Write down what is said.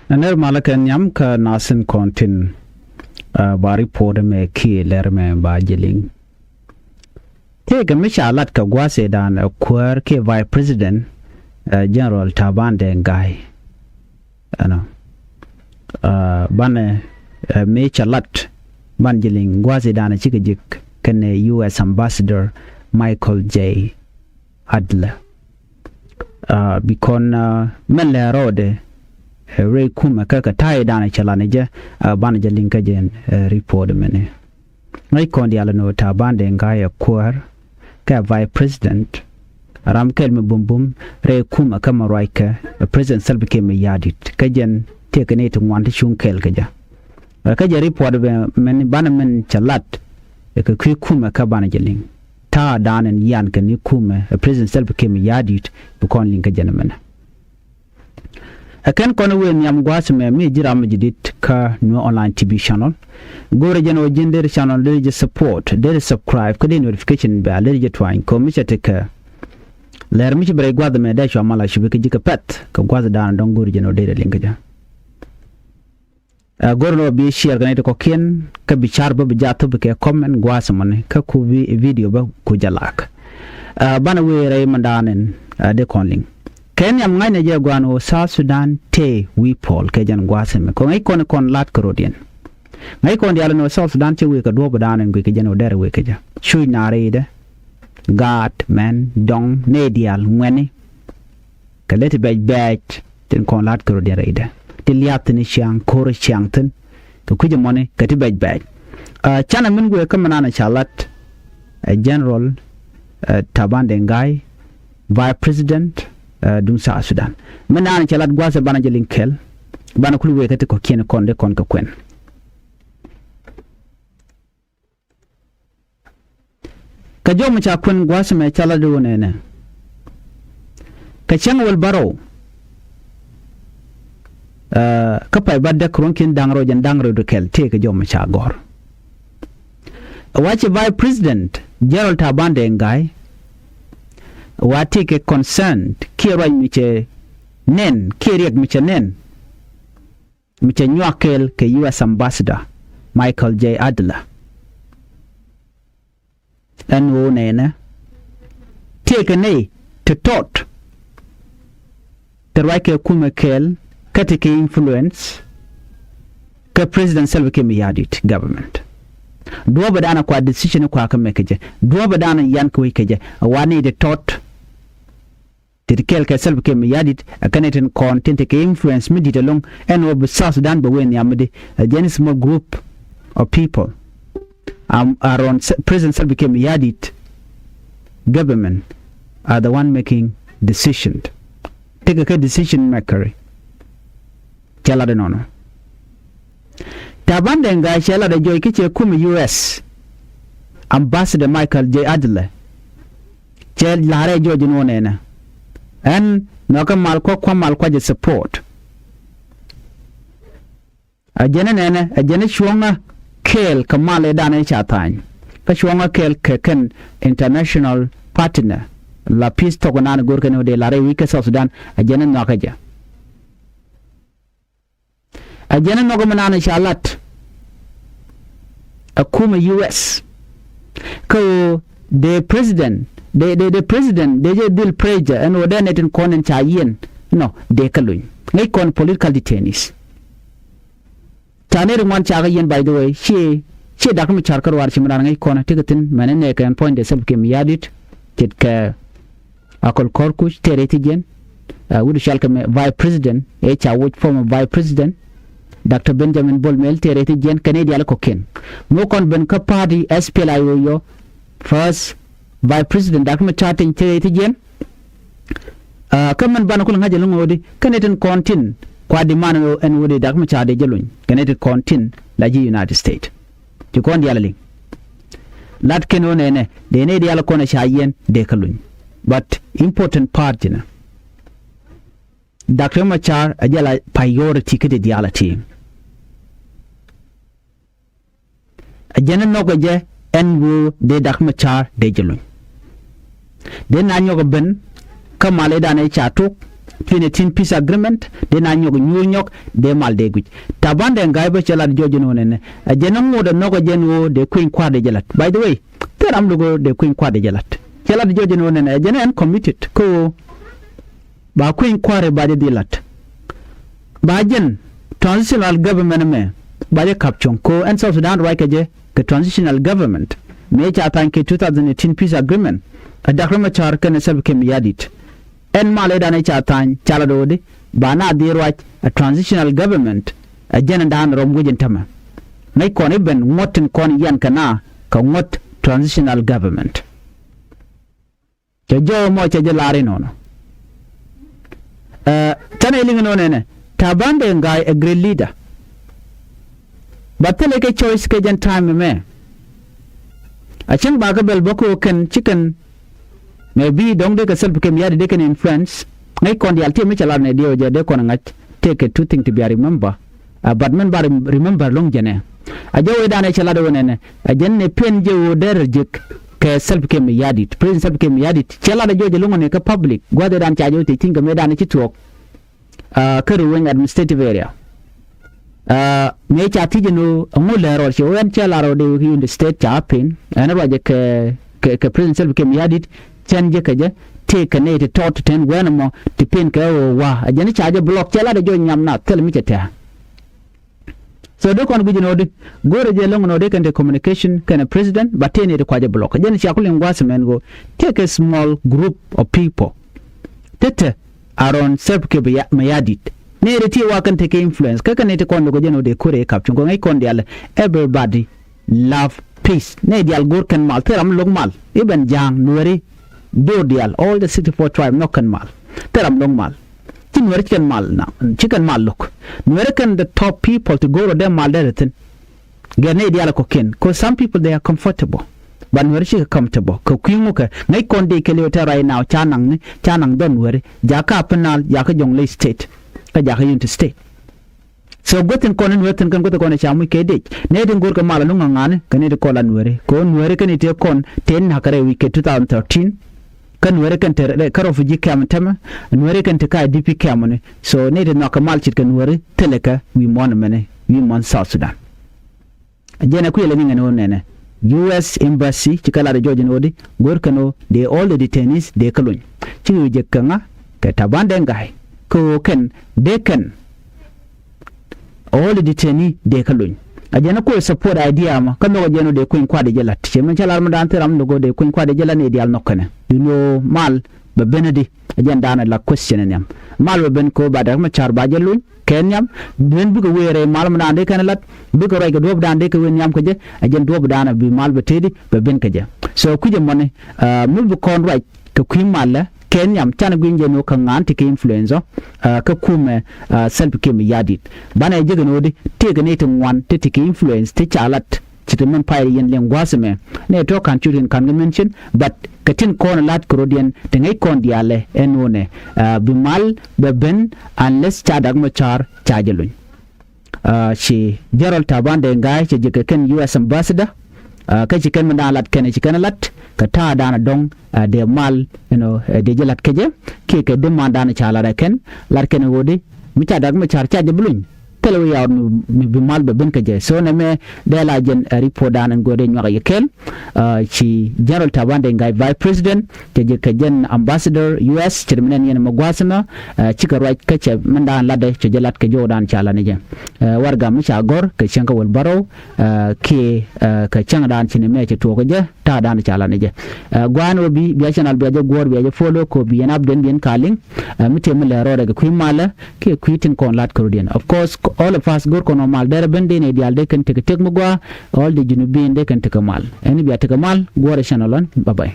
Naner malakan yam ka nasin kontin bari pode me ki ler me ba jiling. Tega misha alat ka gwase dan Kuäärni ke vice president General Taban Deng guy. Ano. Bane mecha lat ban jiling gwase dan chikijik kene US Ambassador Michael J. Adler. Bikon men le rode re kuma kaka tai dana chalane je ban jiling ka jen report mene. Ngai kondi ala no Taban Deng guy Kuäärni ka vice president ram kelme bum re kuma kama raika president Salva Kiir me yadit kajen tekene to wanti shun kel kaja kaja report be men banamen chalat ka kuma ka bana jeling ta danen yan ka ni kuma president Salva Kiir me yadit bu kon linka janamana akan kono wen yam gwas me jira ma jidit ka no online TV channel gore jeno gender channel le support le subscribe ka de notification ba le je twine ko mi chete ka Läär mi bre gwad me da sho mala shi ke jika pet ka gwad dan don gore jeno de linka ja gore no bi share ga ne ko ken ka bi char ba jato be ke comment gwas man ka ku video ba ku jalak bana we re mandanen de konling Kenya ngai na je gwano South Sudan te we Paul ke jan gwaseme ko ngai kon lat krodien ngai kon diala no South Sudan te we ka do badan ngai ke jano dere we ke ja shui na reide God man dong ne dial ngweni ka leti bej ten kon lat krodien reide te liat ni chiang kore chiang ten ko kuje mone ka te bej chana min gwe kamana na chalat General Taban Deng guy Vice President dum South Sudan menan chalat gwasa bana jelin kel bana kulu wekete ko kene konde kon ka kwen ka jom cha kwen gwasa me chala do ne ka chang wal baro ka pay badde kron kin dangro do kel te ka jom cha gor wache Vice President General Taban Deng guy wati ke concerned kira miche nen kiriak miche nen miche nyakel ke US Ambassador Michael J. Adler anu nena take ne to tot terwake kuma kel katike influence ka President Salva Kiir yadit government duwa badana kwa decision kwa kamekeje duwa badana yan ko keje wani de tot Kel ka Salva Kiir yadit akaneten content ke influence me ditalong and of South Sudan ba wen yamde a genuine small group of people around President Salva Kiir yadit government are the one making decision take a decision maker chala de nono Taban Deng ga chala de joy kiche kum US Ambassador Michael J. Adler chel lare joji no nena and noka malko kwa malko je support ajene nene ajene shwonga kel kamale dane chatany ka shwonga kel ken international partner la peace to gonan gorkene de la rewi ke South Sudan ajene noka ja ajene noka manana shalat akuma US ko the president the president they bill pressure and ordained in konen chayen no de kalun ngai kon political detainees taner wan chaga yen by the way she dak mi charkar war chimran ngai kon tigatin manene kan point de sab kem yadit tit ka akol korkush tereti gen wudu shalka me vice president e cha which former vice president Dr. Benjamin Bolmel tereti gen Canadian ko ken mo kon ben ka party SPLIO yo first Vice President Dr. Chatting tereti gen kaman bana kul ngaje ngodi kaneten kontin kwa di mano en wodi Dr. Chade jelun kaneten kontin la ji United States ti kon diala ling lat keno ne de ne diala kona shayen de kalun but important part na Dr. Machar ajala priority kede diala team ajana nogaje en wo de Dr. Machar de jelun den na nyoga ben kamale dane chatuk 2018 peace agreement de na nyog nyok de mal de guj Taban de ngai ba chala jojo no ne jenam mo de nogo jenwo de queen kwa de jalat by the way teram lugo de queen kwa de jalat chala jojo no ne jenen committed ko ba queen kwa re ba de dilat ba jen transitional government me ba de caption ko en South Sudan right ke transitional government me cha tan ke 2018 peace agreement adakrama char kan sab ke miyadit en male da ne cha tan chala do de ba na di right a transitional government a jen dan rom gujin tama nay kon ben ngotin kon yan kana ka ngot transitional government jo mo cha jalare nono tane linga no ne Taban de ngai a great leader batele ke choice ke jan time me achin baga bel boko ken chicken maybe dong de ka self kem yadi de can influence ngai kon di alti me chala ne dio je de kon ngat take two thing to be remember but men bar remember long jene ajo we dane chala do ne ajen ne pen je wo der jik ke self kem yadi president self kem yadi chala da joje lungo ne ka public gwade dan chajo te tinga me dane chitok karu wing administrative area me cha tijino ngule ro che wen chala ro de in the state chapin ana waje ke president self kem yadi chanje kaje take ne te tot ten wen mo te pin ka wa ajani chaje block chala de jo nyam na tel mi cheta so do kon gujino de gore je longo no de kan communication kan president batene de kwaje block ajani cha kulin ngwas men go take a small group of people tete aron self ke mayadit ne reti wa kan take influence kaka ne te kon go jeno de kore caption go ngai kon dial everybody love peace ne dial gor kan mal teram long mal even jang nueri do dial all the 64 tribe no kan mal teram long mal tin nueri kan mal na chicken mal look nueri kan the top people to go to them mal dereten gane dial ko ken because some people they are comfortable but nueri chi comfortable ko kwingu ka ngai kon de ke le right now chanang don nueri jaka penal jaka jongle state ka jaka unit state so goten konen weten kan goten konen chamu kede ne den gor ka mala lunga ngane kan de kola nuere ko nuere kan ite kon ten hakare week 2013 kan nuere kan te karo fuji kam tama nuere kan te ka dp kam ne so ne de naka malchit kan nuere teleka wi mon mene wi mon South Sudan ajena ku yele ngene wonene US embassy chikala de Georgian odi gor kano de all the detainees de kalun chi je kanga ka Taban de ngai ko ken de ken all the detainee de kalun ajena ko support idea ma kan no jeno de kuin kwade jelat che men chalar ma dan teram no go de kuin kwade jelane dial nokane you know mal be benedi ajenda na la question nyam mal be ben ko badar ma char ba jelun ken nyam den bu ko were mal ma dan de kan lat bu ko ray ko dob dan de ko wen nyam ko je ajen dob dan bi mal be tedi be ben ka je so ku je mone mu bu kon right ko kuin mal ken yam chana gwinje no kan anti ke influenza ka kume self ke mi yadit bana je no de te ga ne tin wan te ke influence te chalat chitamen pai yen lengwasme ne to kan churin kan mention but katin kon lat krodian te ngai kon diale enone bi mal be ben unless chadag ma char chajelun shi Gerald Taban de ngai che je ken US ambassador ka chicken mandalat ken chicken lat ka ta dana dong de mal de jelat keje ke de mandana chala da ken lar ken wodi mi ta dag ma char chaje bulun telo yaw mi mal be ben keje so ne me de la jen report dana ngode nyaka yekel ci Gerald Taban de ngai vice president te je ke jen ambassador US ci menen yen ma gwasama ci ka right ka ce mandan la de ci jelat ke jodan chala ne je warga mi cha gor ke chenka wol baro ke ka changa dan ci ne me ci to ko je ta dan chala ne je gwano bi channel bi je gor bi je follow ko bi en abden bien kaling mi te mi le ro daga kuy mala ke kuitin kon lat kordian of course all of us gor ko normal dere bende ne dial de kan te tek mo gwa all de junubin de kan te kamal eni bi te kamal gor channel on bye bye